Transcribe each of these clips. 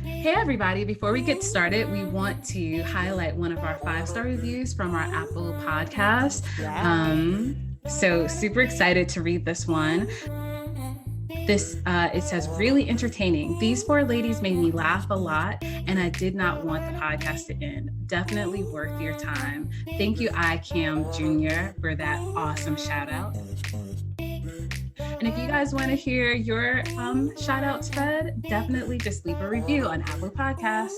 Hey everybody, before we get started, we want to highlight one of our 5-star reviews from our Apple podcast. So super excited to read this one. It says, really entertaining. These 4 ladies made me laugh a lot, and I did not want the podcast to end. Definitely worth your time. Thank you, iCam Jr., for that awesome shout out. And if you guys want to hear your shout outs read, definitely just leave a review on Apple Podcasts.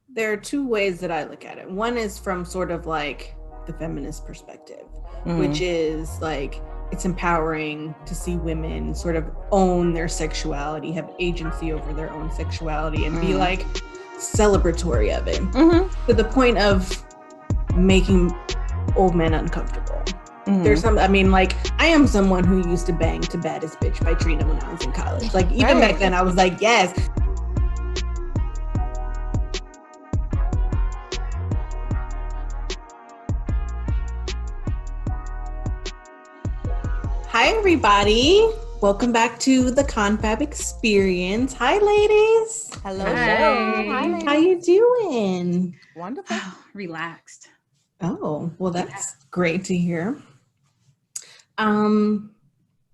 There are 2 ways that I look at it. One is from sort of like the feminist perspective, which is like, it's empowering to see women sort of own their sexuality, have agency over their own sexuality, and be like celebratory of it, to the point of making old men uncomfortable. There's some, I am someone who used to bang to Baddest Bitch by Trina when I was in college. Like, even back then, I was like, yes. Hi, everybody. Welcome back to the Confab experience. Hi, ladies. Hello. Hi. How you doing? Wonderful. Relaxed. Oh, well, that's great to hear.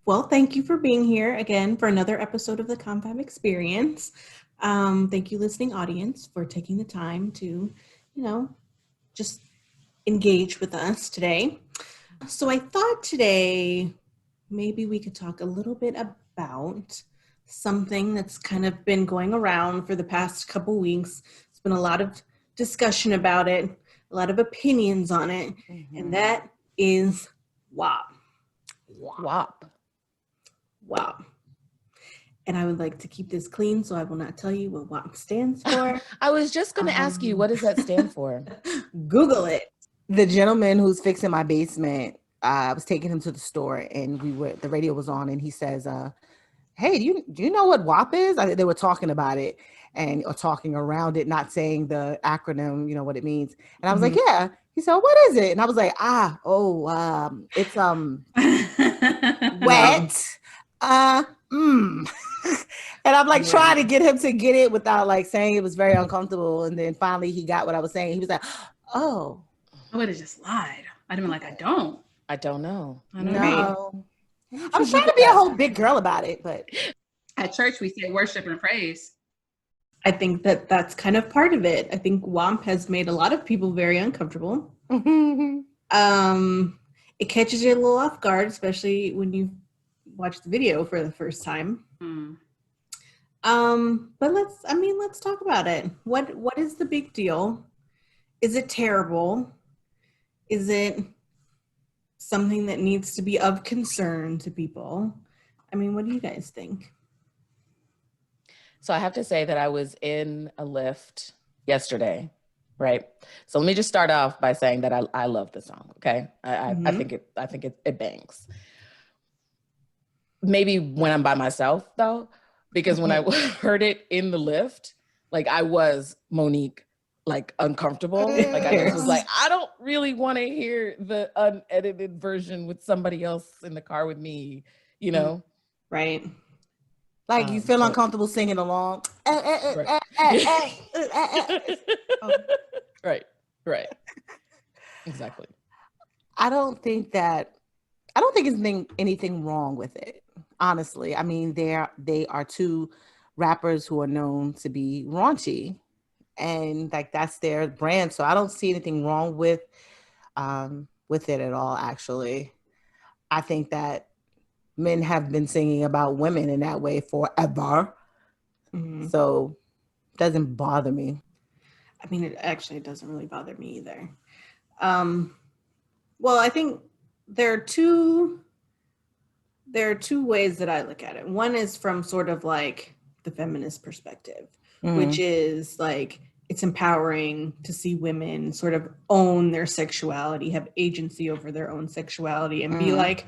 Well, thank you for being here again for another episode of the Confab experience. Thank you, listening audience, for taking the time to, just engage with us today. So I thought today maybe we could talk a little bit about something that's kind of been going around for the past couple weeks. There's been a lot of discussion about it, a lot of opinions on it, and that is WAP. WAP. WAP. And I would like to keep this clean, so I will not tell you what WAP stands for. I was just going to ask you, what does that stand for? Google it. The gentleman who's fixing my basement, I was taking him to the store, and the radio was on, and he says, hey, do you know what WAP is? They were talking about it or talking around it, not saying the acronym, what it means. And I was like, yeah. He said, what is it? And I was like, it's wet. And I'm like trying to get him to get it without like saying it was very uncomfortable. And then finally he got what I was saying. He was like, oh. I would have just lied. I'd have been like, I don't know. No. I was trying to be a whole big girl about it, but at church we say worship and praise. I think that's kind of part of it. I think WAP has made a lot of people very uncomfortable. It catches you a little off guard, especially when you watch the video for the first time. But let's talk about it. What is the big deal? Is it terrible? Is it something that needs to be of concern to people? What do you guys think? So I have to say that I was in a Lyft yesterday, right? So let me just start off by saying that I love the song. Okay, I think it bangs. Maybe when I'm by myself though, because when I heard it in the Lyft, like I was Monique, like uncomfortable. Like I just was like, I don't really want to hear the unedited version with somebody else in the car with me, Right. Like you feel uncomfortable singing along. Right. Exactly. I don't think it's anything wrong with it. Honestly, they are 2 rappers who are known to be raunchy, and like that's their brand. So I don't see anything wrong with it at all. Actually, I think that men have been singing about women in that way forever. So it doesn't bother me. It actually doesn't really bother me either. Well, I think there are two ways that I look at it. One is from sort of like the feminist perspective, which is like, it's empowering to see women sort of own their sexuality, have agency over their own sexuality, and be like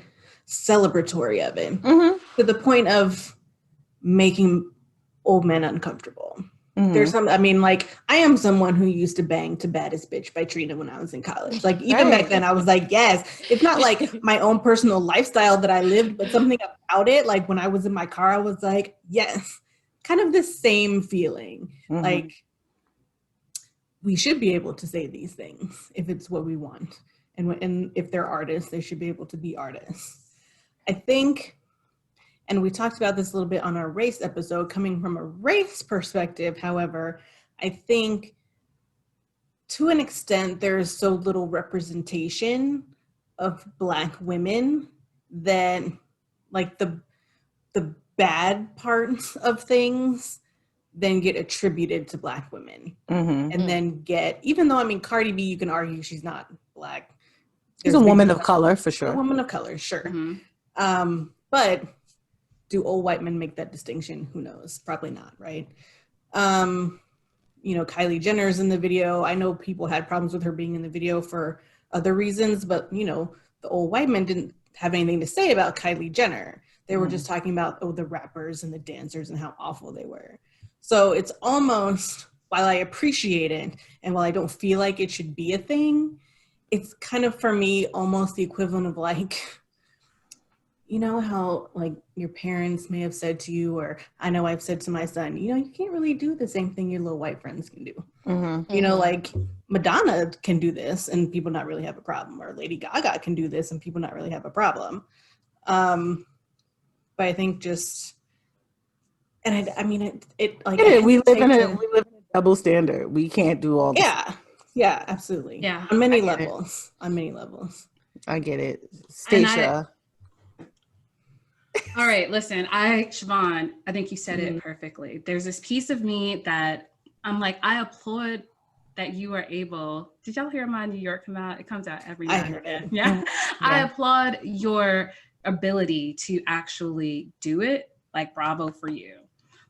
celebratory of it, to the point of making old men uncomfortable. There's some, I am someone who used to bang to Baddest Bitch by Trina when I was in college. Like, even back then I was like, yes. It's not like my own personal lifestyle that I lived, but something about it. Like when I was in my car, I was like, yes, kind of the same feeling. Like, we should be able to say these things if it's what we want. And if they're artists, they should be able to be artists. I think, and we talked about this a little bit on our race episode, coming from a race perspective, however, I think to an extent, there's so little representation of Black women that like the bad parts of things then get attributed to Black women. And then even though, I mean, Cardi B, you can argue she's not Black. She's a woman of color, for sure. A woman of color, sure. But do old white men make that distinction? Who knows? Probably not, right? You know, Kylie Jenner's in the video. I know people had problems with her being in the video for other reasons, but, you know, the old white men didn't have anything to say about Kylie Jenner. They were just talking about, the rappers and the dancers and how awful they were. So it's almost, while I appreciate it and while I don't feel like it should be a thing, it's kind of, for me, almost the equivalent of like, you know how like your parents may have said to you, or I know I've said to my son, you know, you can't really do the same thing your little white friends can do. You know, like Madonna can do this and people not really have a problem, or Lady Gaga can do this and people not really have a problem. But I think just, and I mean, it like we live in a double standard. We can't do all. Yeah, absolutely. Yeah, on many levels. On many levels. I get it, Stacia. All right, listen, Siobhan, I think you said it perfectly. There's this piece of me that I'm like, I applaud that you are able. Did y'all hear my New York come out? It comes out every night. I heard it. Yeah. I applaud your ability to actually do it. Like, bravo for you.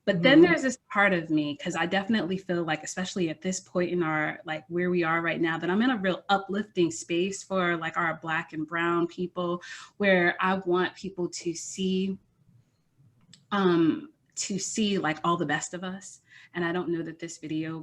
But then there's this part of me, because I definitely feel like, especially at this point in our, like where we are right now, that I'm in a real uplifting space for like our Black and brown people, where I want people to see like all the best of us. And I don't know that this song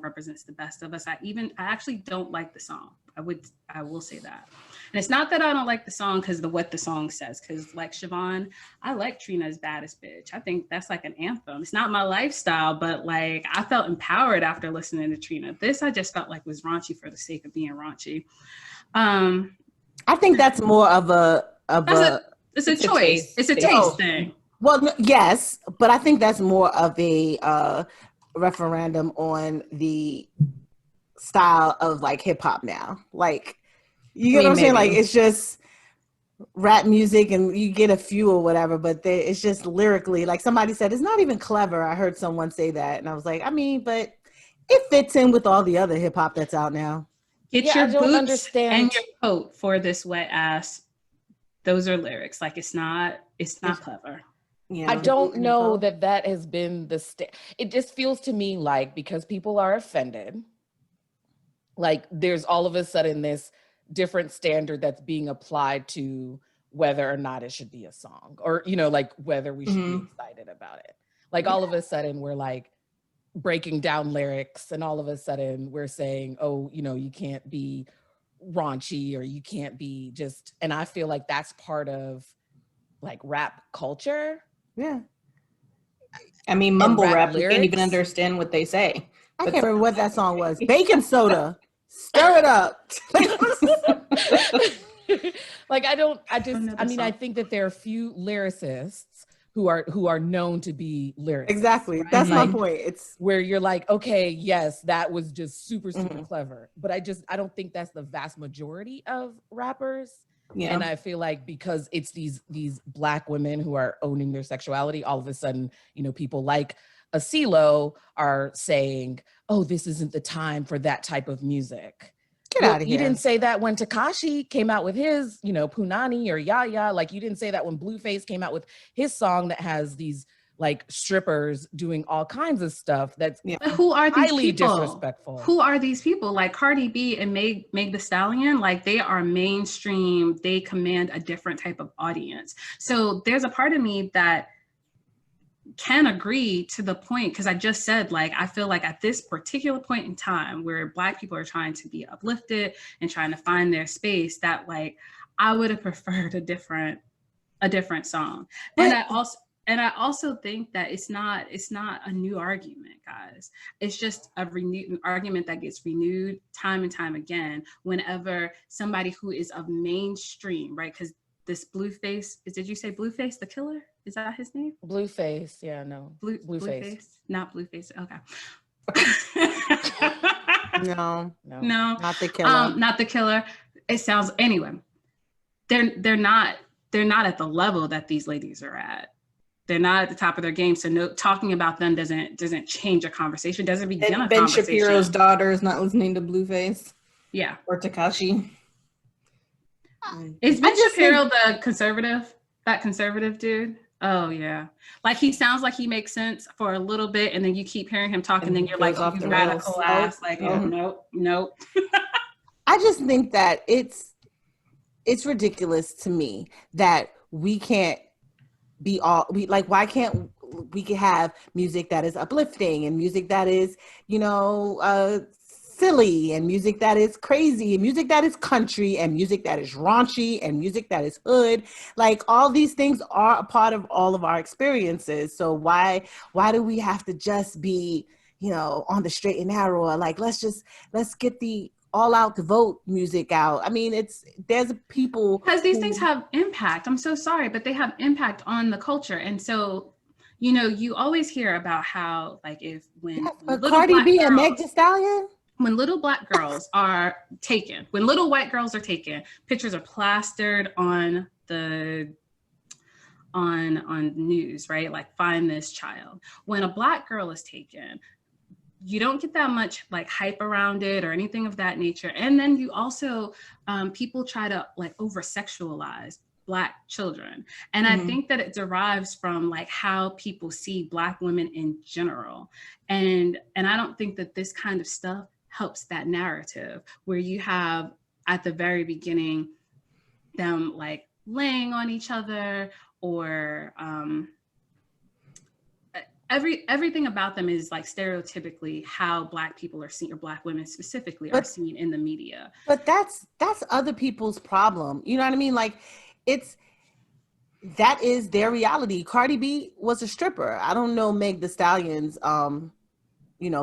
represents the best of us. I actually don't like the song. I will say that. And it's not that I don't like the song because what the song says, because like Siobhan, I like Trina's Baddest Bitch. I think that's like an anthem. It's not my lifestyle, but like I felt empowered after listening to Trina. This I just felt like was raunchy for the sake of being raunchy. I think that's more of it's a choice. It's a taste thing. Well, yes, but I think that's more of a referendum on the style of like hip hop now. Like, you get what I'm saying? Like, it's just rap music and you get a few or whatever, but it's just lyrically, like somebody said, it's not even clever. I heard someone say that and I was like, I mean, but it fits in with all the other hip hop that's out now. Get your boots and your coat for this wet ass. Those are lyrics. Like, it's not clever. Yeah, I don't know that has been it just feels to me like, because people are offended, like there's all of a sudden this different standard that's being applied to whether or not it should be a song, or, you know, like whether we should be excited about it. Like all of a sudden we're like breaking down lyrics, and all of a sudden we're saying, oh, you know, you can't be raunchy, or you can't be just, and I feel like that's part of like rap culture. Yeah. I mean, mumble rap, you can't even understand what they say. I can't remember what that song was. Baking soda. Stir it up. Like, I think that there are few lyricists who are known to be lyricists. Exactly. Right? That's my point. It's where you're like, okay, yes, that was just super, super clever. But I don't think that's the vast majority of rappers. Yeah. And I feel like because it's these Black women who are owning their sexuality, all of a sudden, you know, people like Asilo are saying, oh, this isn't the time for that type of music. Get out of here. You didn't say that when Tekashi came out with his, you know, Punani or Yaya. Like, you didn't say that when Blueface came out with his song that has these like strippers doing all kinds of stuff that's but who are these highly people? Disrespectful. Who are these people? Like Cardi B and Meg Thee Stallion, like they are mainstream. They command a different type of audience. So there's a part of me that can agree to the point, because I just said, like, I feel like at this particular point in time where Black people are trying to be uplifted and trying to find their space, that like I would have preferred a different song. But, and I also And I also think that it's not a new argument, guys. It's just a renewed argument that gets renewed time and time again whenever somebody who is of mainstream, right? Because this Blueface, did you say Blueface the killer? Is that his name? Blueface, yeah, no. Blueface, not Blueface. Okay. No, No, not the killer. Not the killer. It sounds anyway. They're not at the level that these ladies are at. They're not at the top of their game. So talking about them doesn't change a conversation. Doesn't begin a Ben conversation. Shapiro's daughter is not listening to Blueface. Yeah. Or Tekashi. Is Ben Shapiro the conservative? That conservative dude? Oh yeah. Like he sounds like he makes sense for a little bit, and then you keep hearing him talk, and then you're like, oh, you radical ass. Like, oh, nope. I just think that it's ridiculous to me that we can't be all why can't we can have music that is uplifting and music that is, silly and music that is crazy and music that is country and music that is raunchy and music that is hood. Like all these things are a part of all of our experiences. So why do we have to just be, on the straight and narrow? Or like, let's get the all out to vote music out. I mean, there's people because these things have impact. I'm so sorry, but they have impact on the culture. And so, you always hear about how like when Cardi B and Meg Thee Stallion, when little black girls are taken, when little white girls are taken, pictures are plastered on the on news, right? Like find this child. When a black girl is taken, you don't get that much like hype around it or anything of that nature. And then you also, people try to like over sexualize Black children. And I think that it derives from like how people see Black women in general. And I don't think that this kind of stuff helps that narrative where you have at the very beginning them like laying on each other or everything about them is like stereotypically how Black people are seen, or Black women specifically are seen in the media. But that's other people's problem. You know what I mean? Like that is their reality. Cardi B was a stripper. I don't know Meg Thee Stallion's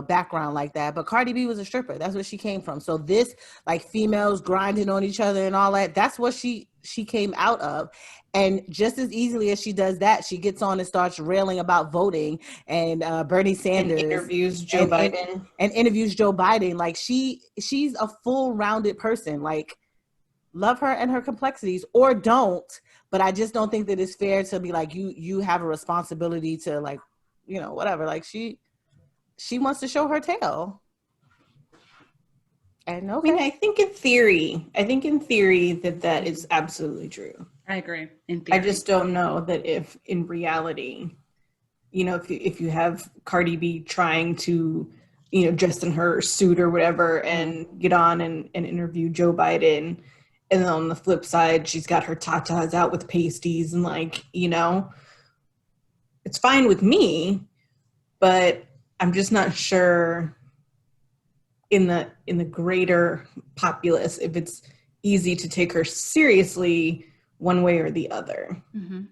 background like that, but Cardi B was a stripper. That's where she came from. So this like females grinding on each other and all that, that's what she came out of. And just as easily as she does that, she gets on and starts railing about voting and Bernie Sanders and interviews Joe Biden and interviews Joe Biden. Like she's a full rounded person. Like love her and her complexities or don't, but I just don't think that it's fair to be like, you have a responsibility to like, whatever. Like she wants to show her tail. And okay. I mean, I think in theory that is absolutely true. I agree. In theory. I just don't know that if in reality, if you have Cardi B trying to, dress in her suit or whatever and get on and interview Joe Biden. And then on the flip side, she's got her tatas out with pasties and like, it's fine with me, but I'm just not sure in the greater populace if it's easy to take her seriously one way or the other. I mean,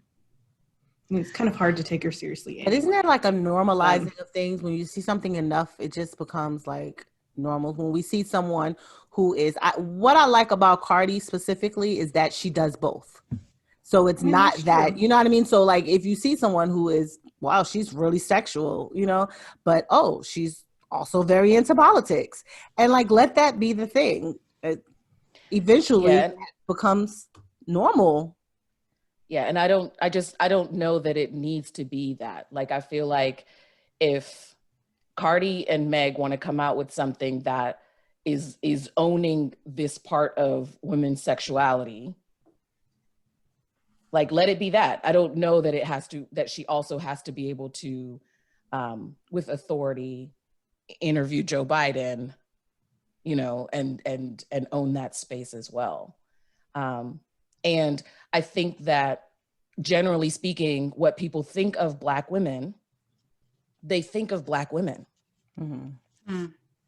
it's kind of hard to take her seriously. Anyway. But isn't that like a normalizing of things? When you see something enough, it just becomes like normal. When we see someone who is, what I like about Cardi specifically is that she does both. So it's not that, you know what I mean? So like if you see someone who is, wow, she's really sexual, but she's also very into politics. And like, let that be the thing. Eventually it becomes normal. Yeah. And I don't know that it needs to be that. Like, I feel like if Cardi and Meg want to come out with something that is owning this part of women's sexuality, like, let it be that. I don't know that that she also has to be able to, with authority, interview Joe Biden, and own that space as well. And I think that generally speaking, what people think of Black women, they think of Black women.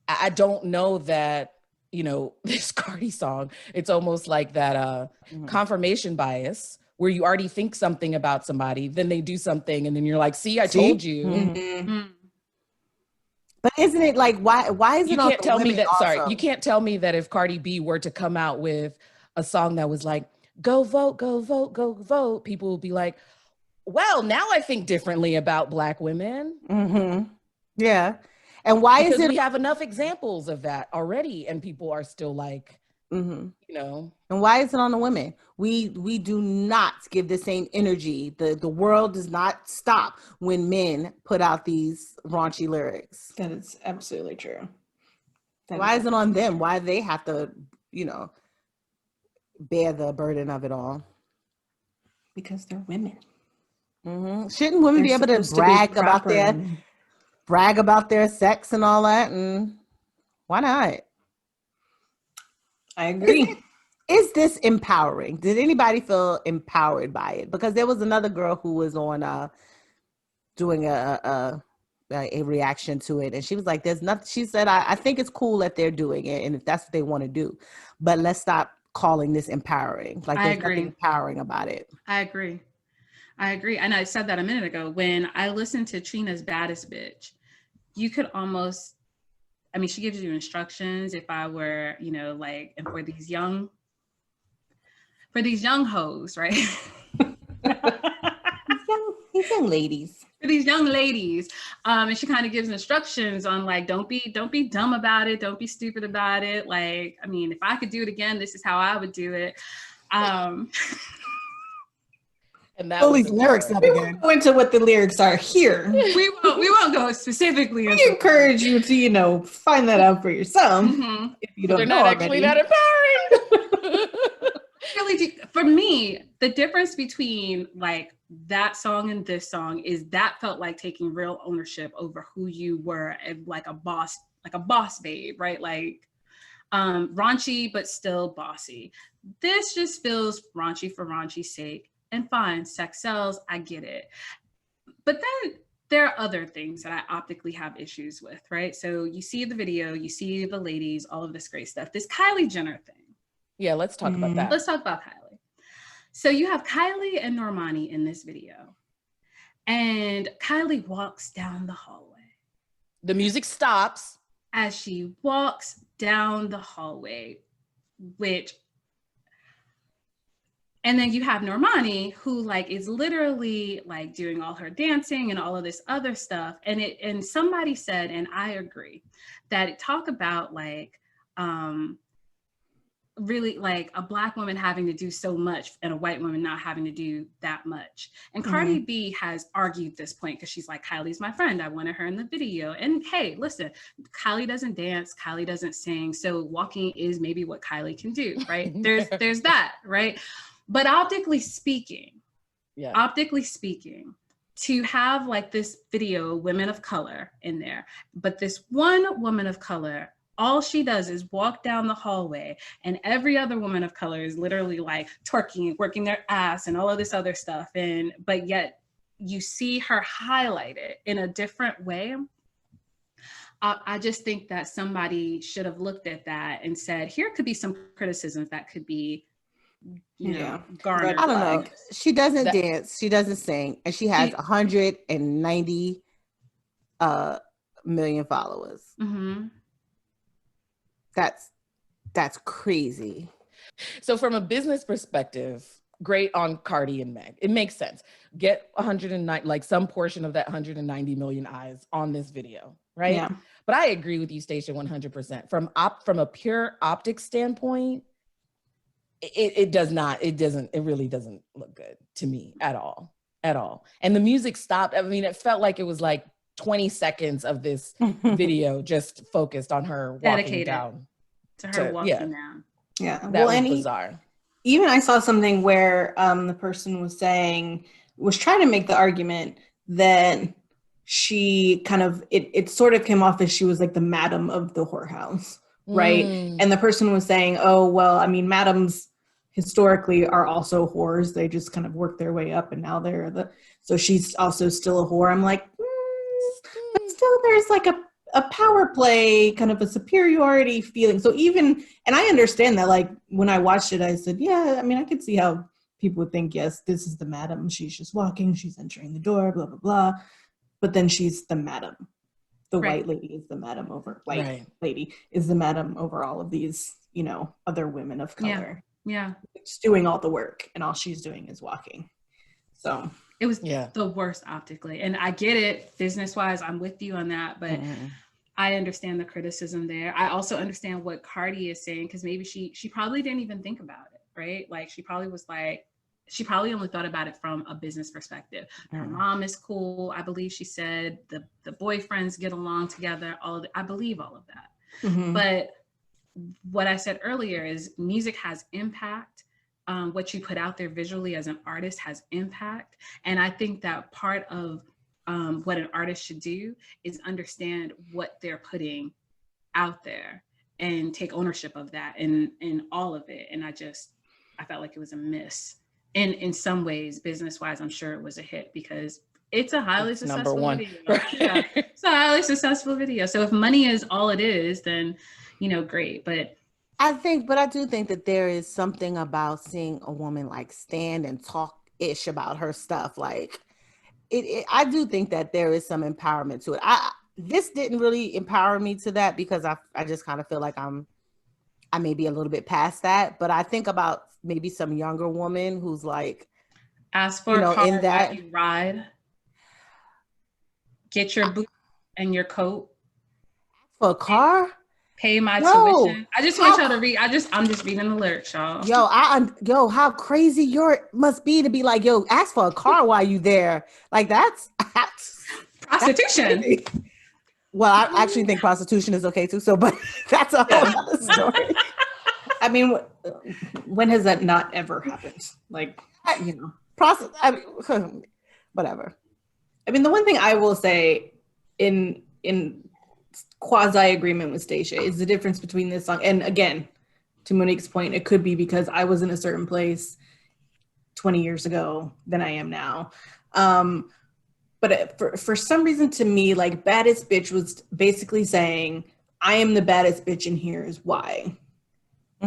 I don't know that, this Cardi song, it's almost like that confirmation bias where you already think something about somebody, then they do something, and then you're like, see, I told you. Mm-hmm. But isn't it like, why is You it on can't the tell me women that, also? sorry, you can't tell me that if Cardi B were to come out with a song that was like, go vote, go vote, go vote, people will be like, well, now I think differently about Black women. Mm-hmm. Yeah. And why because is it? we have enough examples of that already, and people are still like, Mm-hmm. you know. And why is it on the women? We do not give the same energy. The world does not stop when men put out these raunchy lyrics. That is absolutely true. Why is it on them? Why do they have to, bear the burden of it all? Because they're women. Mm-hmm. Shouldn't women be able to brag about their sex and all that? And why not? I agree. Is this empowering? Did anybody feel empowered by it? Because there was another girl who was on doing a reaction to it, and she was like, there's nothing. She said, I think it's cool that they're doing it, and if that's what they want to do, but let's stop calling this empowering. Like, there's nothing empowering about it. I agree. And I said that a minute ago. When I listened to Trina's Baddest Bitch, you could almost, I mean, she gives you instructions. If I were, like, and for these young hoes, right? These young ladies. For these young ladies, and she kind of gives instructions on, like, don't be dumb about it, don't be stupid about it. Like, I mean, if I could do it again, this is how I would do it. And that was lyrics up again. We won't go into what the lyrics are here. We won't go specifically. We encourage you to, find that out for yourself. Mm-hmm. If you don't they're know not already. actually that empowering. Really, for me, the difference between, like, that song and this song is that felt like taking real ownership over who you were, and like a boss babe, right? Like, raunchy but still bossy. This just feels raunchy for raunchy's sake. And fine, sex sells, I get it. But then there are other things that I optically have issues with, right? So you see the video, you see the ladies, all of this great stuff. This Kylie Jenner thing. Yeah, let's talk about that. Let's talk about Kylie. So you have Kylie and Normani in this video. And Kylie walks down the hallway. The music stops. As she walks down the hallway, and then you have Normani, who, like, is literally, like, doing all her dancing and all of this other stuff. And somebody said, and I agree, that talk about, like, really, like, a Black woman having to do so much and a white woman not having to do that much. And Cardi B has argued this point because she's like, Kylie's my friend. I wanted her in the video. And hey, listen, Kylie doesn't dance. Kylie doesn't sing. So walking is maybe what Kylie can do, right? There's that, right? But optically speaking, to have, like, this video, women of color in there, but this one woman of color, all she does is walk down the hallway, and every other woman of color is literally, like, twerking, working their ass and all of this other stuff. But yet you see her highlighted in a different way. I just think that somebody should have looked at that and said, here could be some criticisms that could be, garnered. I don't know. She doesn't dance. She doesn't sing. And she has 190 million followers. Mm-hmm. That's crazy. So from a business perspective, great on Cardi and Meg. It makes sense. Get 109, like, some portion of that 190 million eyes on this video, right? Yeah. But I agree with you, Stacia, 100%. From a pure optics standpoint, it really doesn't look good to me at all. And the music stopped. I mean, it felt like it was like 20 seconds of this video just focused on her walking down. To her walking down. Yeah. That was bizarre. Even I saw something where the person was trying to make the argument that she kind of, it sort of came off as she was like the madam of the whorehouse, right? And the person was saying, oh, well, I mean, madams historically are also whores. They just kind of work their way up, and now so she's also still a whore. I'm like, but still there's like a power play, kind of a superiority feeling. So and I understand that, like, when I watched it, I said, yeah, I mean, I could see how people would think, yes, this is the madam. She's just walking, she's entering the door, blah, blah, blah. But then she's the madam. The white lady is the madam over, lady is the madam over all of these, you know, other women of color. Yeah. She's doing all the work and all she's doing is walking. So it was the worst optically. And I get it business-wise, I'm with you on that, but I understand the criticism there. I also understand what Cardi is saying, because maybe she probably didn't even think about it, right? Like she probably only thought about it from a business perspective. Her mom is cool. I believe she said the boyfriends get along together. I believe all of that. But what I said earlier is music has impact. What you put out there visually as an artist has impact. And I think that part of what an artist should do is understand what they're putting out there and take ownership of that and all of it. And I felt like it was a miss. And in some ways, business-wise, I'm sure it was a hit because it's a highly successful video. Yeah, it's a highly successful video. So if money is all it is, then, you know, great. But I do think that there is something about seeing a woman like stand and talk ish about her stuff. Like I do think that there is some empowerment to it. This didn't really empower me to that because I just kind of feel like I may be a little bit past that, but I think about maybe some younger woman who's like, ask for a car in that you ride, get your boot and your coat for a car. Pay my tuition. I just want y'all to read. I'm just reading the lyrics, y'all. Yo, how crazy must be to be like, yo, ask for a car while you there. Like that's prostitution. That's well, I actually think prostitution is okay too. So, but that's a whole other story. I mean, when has that not ever happened? Like, you know, whatever. I mean, the one thing I will say in quasi agreement with Stacia is the difference between this song. And again, to Monique's point, it could be because I was in a certain place 20 years ago than I am now. But for some reason to me, like Baddest Bitch was basically saying, I am the baddest bitch and here is why.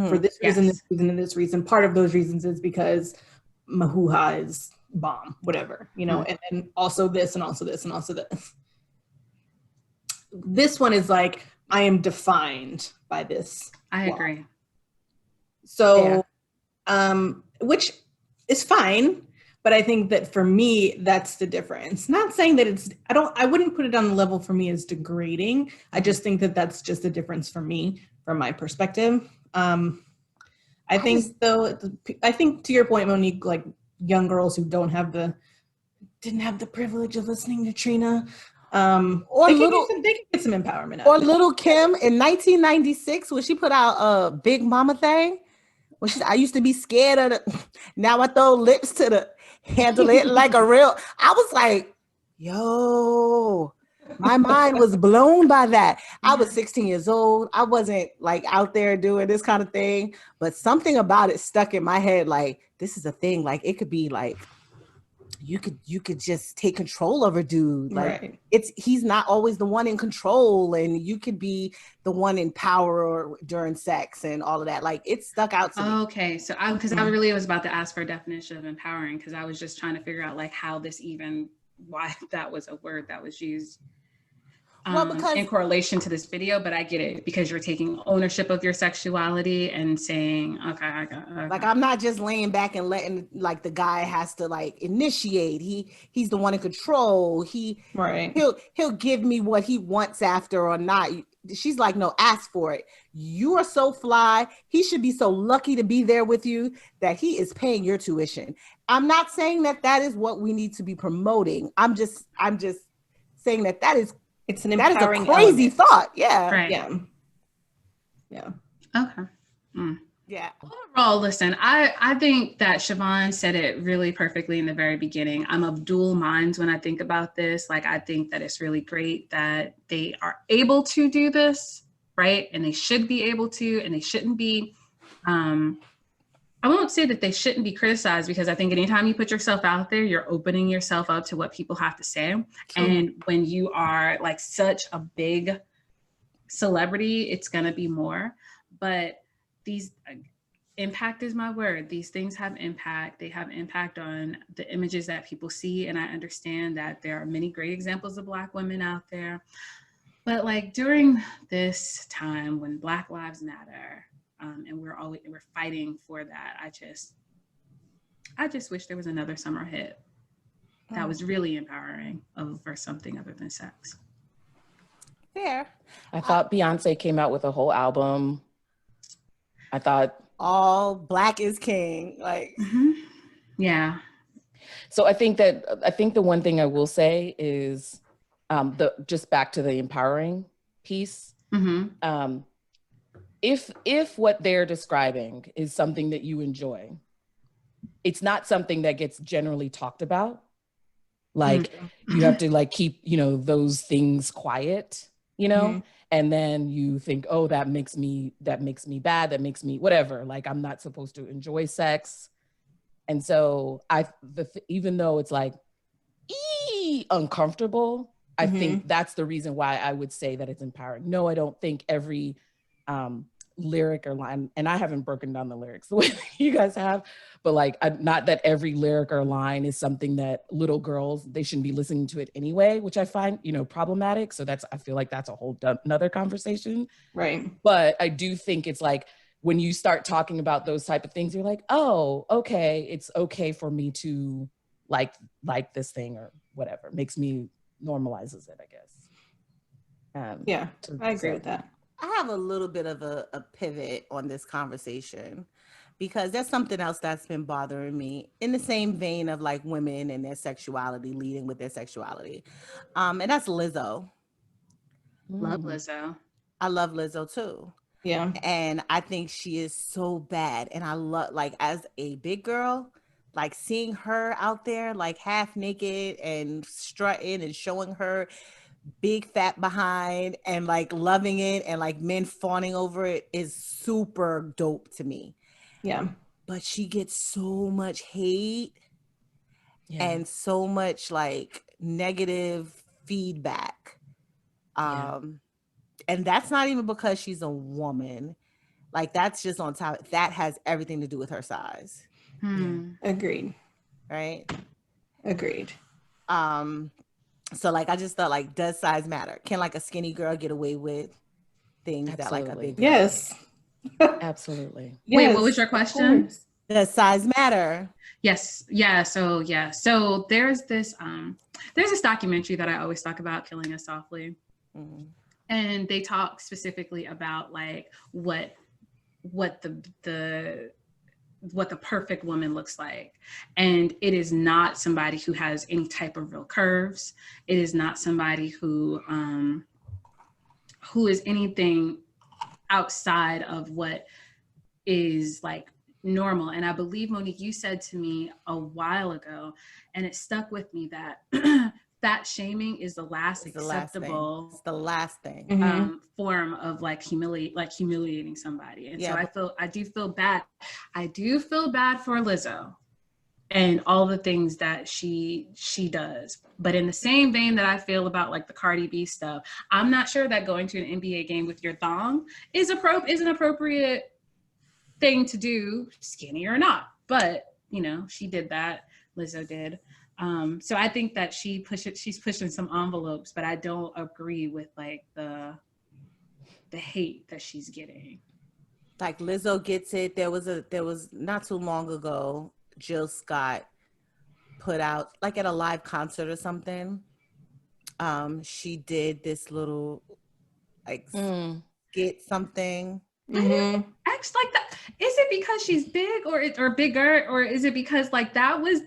For this reason, this reason, and this reason. Part of those reasons is because Mahuha is bomb, whatever, you know, and then also this and also this and also this. This one is like, I am defined by this. I agree. So, which is fine, but I think that for me, that's the difference. Not saying that I wouldn't put it on the level for me as degrading. I just think that that's just the difference for me, from my perspective. I think to your point, Monique, like young girls who didn't have the privilege of listening to Trina, or they can get some empowerment. Or Little Kim in 1996 when she put out a Big Mama thing. When I used to be scared of now I throw lips to the handle it like a real. I was like, yo, my mind was blown by that. I was 16 years old. I wasn't like out there doing this kind of thing, but something about it stuck in my head. Like, this is a thing. Like, it could be like, you could just take control of a dude. Like he's not always the one in control, and you could be the one in power during sex and all of that. Like, it stuck out to me. Okay, so I really was about to ask for a definition of empowering, because I was just trying to figure out like why that was a word that was used in correlation to this video. But I get it, because you're taking ownership of your sexuality and saying, okay. Like, I'm not just laying back and letting, like, the guy has to like initiate. He's the one in control. He'll give me what he wants after or not. She's like, no, ask for it. You are so fly. He should be so lucky to be there with you that he is paying your tuition. I'm not saying that is what we need to be promoting. I'm just saying that is, it's an empowering, that is a crazy thought. Yeah. Right. Yeah. Okay. Yeah. Overall, listen, I think that Siobhan said it really perfectly in the very beginning. I'm of dual minds when I think about this. Like, I think that it's really great that they are able to do this, right? And they should be able to, and they shouldn't be, I won't say that they shouldn't be criticized, because I think anytime you put yourself out there, you're opening yourself up to what people have to say. True. And when you are like such a big celebrity, it's going to be more. But impact is my word. These things have impact. They have impact on the images that people see. And I understand that there are many great examples of Black women out there. But like during this time when Black Lives Matter, and we're fighting for that, I just wish there was another summer hit that was really empowering for something other than sex. Fair. I thought Beyonce came out with a whole album. I thought all Black is king. Like, yeah. So I think the one thing I will say is just back to the empowering piece. If what they're describing is something that you enjoy, it's not something that gets generally talked about. Like you have to like keep, those things quiet, and then you think, oh, that makes me bad. That makes me whatever. Like I'm not supposed to enjoy sex. And so even though it's like uncomfortable, I think that's the reason why I would say that it's empowering. No, I don't think every lyric or line, and I haven't broken down the lyrics the way you guys have, but like not that every lyric or line is something that little girls, they shouldn't be listening to it anyway, which I find, problematic. So I feel like that's a whole another conversation. Right. But I do think it's like, when you start talking about those type of things, you're like, oh, okay, it's okay for me to like this thing or whatever. Normalizes it, I guess. Yeah, I agree with that. I have a little bit of a pivot on this conversation because there's something else that's been bothering me in the same vein of like women and their sexuality, leading with their sexuality. And that's Lizzo. Love Lizzo. I love Lizzo too. Yeah. And I think she is so bad. And I love, like, as a big girl, like seeing her out there, like half naked and strutting and showing her big fat behind and like loving it and like men fawning over it is super dope to me. Yeah. But she gets so much hate and so much like negative feedback. And that's not even because she's a woman. Like that's just on top. That has everything to do with her size. Agreed. Right? Agreed. So like I just thought, like, does size matter? Can like a skinny girl get away with things that like a big girl? Yes. Absolutely. Wait, what was your question? Does size matter? Yes. Yeah. So there's this documentary that I always talk about, Killing Us Softly. And they talk specifically about like what the perfect woman looks like. And it is not somebody who has any type of real curves. It is not somebody who is anything outside of what is like normal. And I believe, Monique, you said to me a while ago, and it stuck with me, that fat shaming is the last acceptable. It's the last thing. Form of like humiliating somebody. And so I do feel bad. I do feel bad for Lizzo and all the things that she does. But in the same vein that I feel about like the Cardi B stuff, I'm not sure that going to an NBA game with your thong is an appropriate thing to do, skinny or not. But she did that. Lizzo did. So I think that she's pushing some envelopes, but I don't agree with like the hate that she's getting. Like Lizzo gets it. There was not too long ago, Jill Scott put out like at a live concert or something. She did this little like skit something. Acts like that. Is it because she's big or bigger, or is it because like that was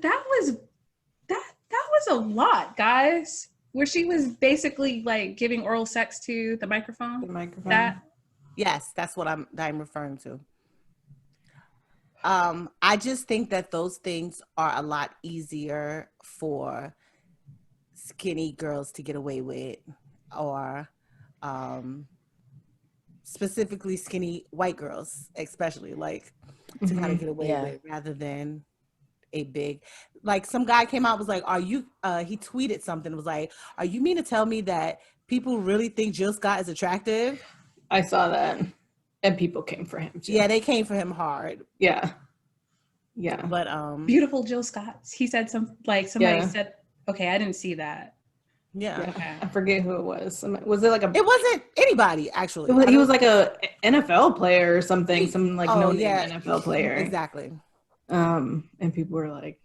a lot, guys, where she was basically like giving oral sex to the microphone. Yes, that's what I'm referring to. I just think that those things are a lot easier for skinny girls to get away with, or specifically skinny white girls, especially, like, to kind of get away with, rather than a big, like, some guy came out, was like, he tweeted something, was like, are you mean to tell me that people really think Jill Scott is attractive? I saw that. And people came for him too. Yeah, they came for him hard. Yeah. But beautiful Jill Scott. He said somebody said, okay, I didn't see that. Yeah. Okay. I forget who it was. Was it like a? It wasn't anybody actually. He was like a NFL player or something. Some like no-name NFL player. Exactly. And people were like,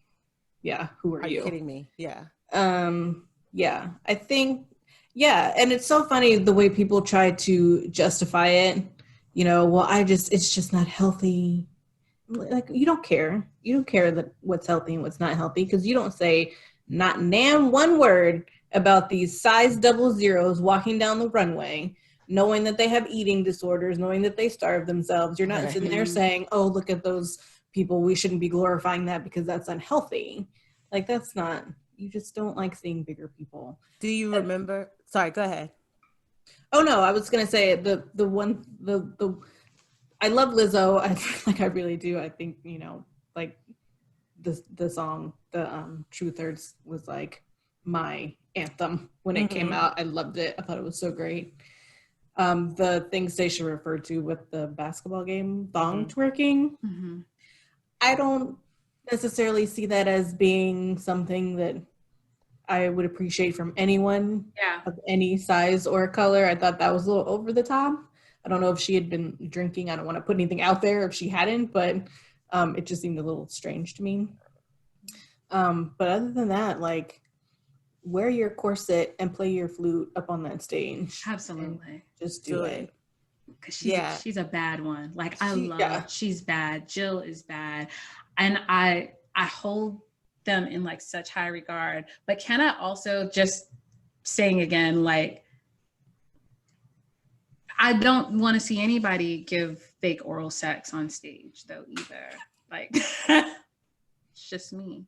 "Yeah, who are you? Are you kidding me?" Yeah. Yeah. I think. Yeah, and it's so funny the way people try to justify it. You know, well, it's just not healthy. Like, you don't care that what's healthy and what's not healthy, because you don't say not one word about these size 00s walking down the runway, knowing that they have eating disorders, knowing that they starve themselves. You're not sitting there saying, oh, look at those people, we shouldn't be glorifying that because that's unhealthy. Like, that's not, you just don't like seeing bigger people. Do you remember? Sorry, go ahead. Oh no, I was gonna say the I love Lizzo. I really do. I think, you know, like the song, the Truth Hurts was like my anthem when it came out. I loved it. I thought it was so great. The things Stacia referred to with the basketball game, thong twerking. I don't necessarily see that as being something that I would appreciate from anyone of any size or color. I thought that was a little over the top. I don't know if she had been drinking. I don't want to put anything out there if she hadn't, but it just seemed a little strange to me. But other than that, like, wear your corset and play your flute up on that stage. Absolutely. Just do it. Because she's a bad one. Like, she's bad. Jill is bad. And I hold them in like such high regard. But can I also just saying again, like, I don't want to see anybody give fake oral sex on stage though either. Like, it's just me.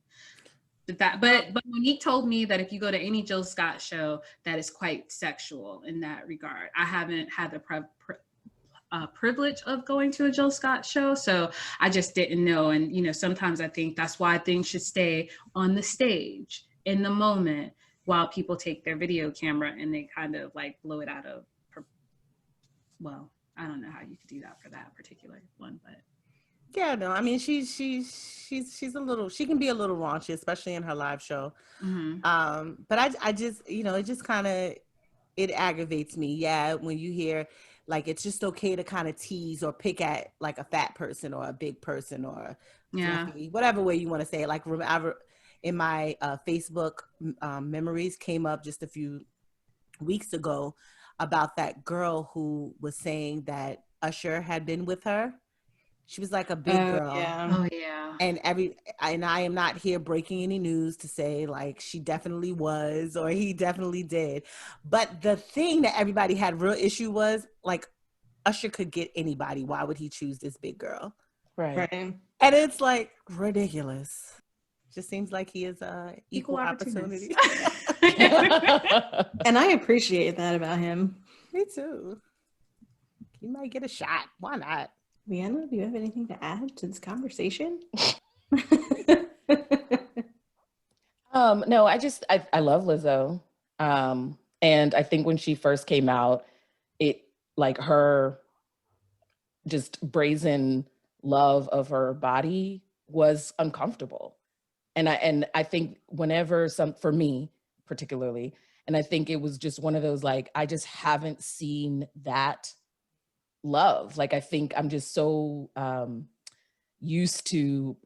But Monique told me that if you go to any Jill Scott show, that is quite sexual in that regard. I haven't had the privilege of going to a Jill Scott show, so I just didn't know. And you know, sometimes I think that's why things should stay on the stage in the moment while people take their video camera and they kind of like blow it out of. Well, I don't know how you could do that for that particular one, but yeah, no, I mean she's a little, she can be a little raunchy, especially in her live show. But I just, you know, it just kind of, it aggravates me. Yeah, when you hear like it's just okay to kind of tease or pick at like a fat person or a big person or fluffy, whatever way you want to say it. Like in my Facebook memories came up just a few weeks ago about that girl who was saying that Usher had been with her. She was like a big girl. Oh yeah. And I am not here breaking any news to say like she definitely was or he definitely did. But the thing that everybody had real issue was like Usher could get anybody. Why would he choose this big girl? Right. And it's like ridiculous. Just seems like he is equal opportunity. And I appreciate that about him. Me too. He might get a shot. Why not? Leanna, do you have anything to add to this conversation? No, I love Lizzo. And I think when she first came out, it like her just brazen love of her body was uncomfortable. And I think whenever for me particularly, and I think it was just one of those, like, I just haven't seen that love. Like, I think I'm just so used to,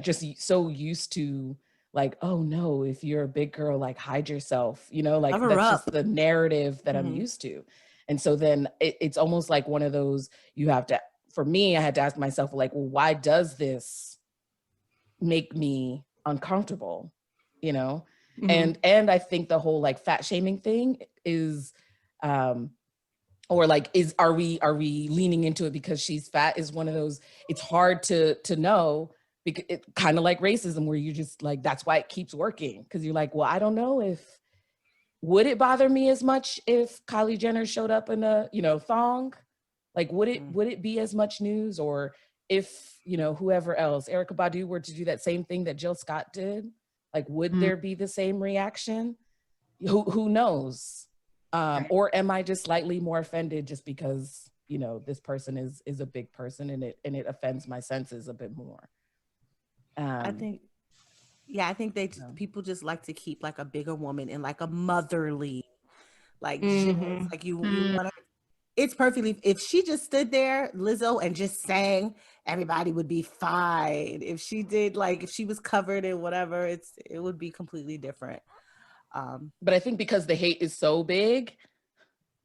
just so used to like, oh no, if you're a big girl, like hide yourself, you know, like that's just the narrative that I'm used to. And so then it's almost like one of those, for me, I had to ask myself, like, well, why does this make me uncomfortable, you know? And I think the whole like fat shaming thing is, or like, are we leaning into it because she's fat is one of those, it's hard to know, because it kind of like racism where you just like, that's why it keeps working. Cause you're like, well, I don't know would it bother me as much if Kylie Jenner showed up in a, you know, thong? Like, would it be as much news? Or if, you know, whoever else, Erykah Badu were to do that same thing that Jill Scott did, like, would there be the same reaction? Who knows? Or am I just slightly more offended just because you know, this person is a big person, and it offends my senses a bit more. I think people just like to keep like a bigger woman in like a motherly, like just like you want to. It's perfectly, if she just stood there, Lizzo, and just sang, everybody would be fine. If she did, like, if she was covered in whatever, it would be completely different. But I think because the hate is so big,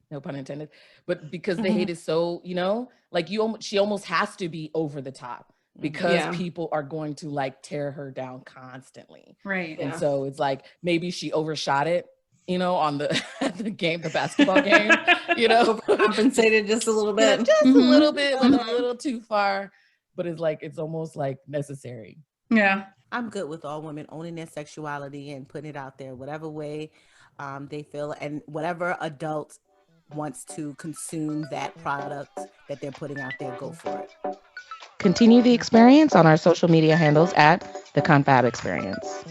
no pun intended, but because the hate is so, you know, like she almost has to be over the top because people are going to like tear her down constantly. Right. And so it's like, maybe she overshot it, you know, on the the basketball game, you know, compensated just a little bit, just a little bit, went a little too far, but it's almost like necessary. Yeah. I'm good with all women owning their sexuality and putting it out there, whatever way they feel, and whatever adult wants to consume that product that they're putting out there, go for it. Continue the experience on our social media handles at the Confab Experience.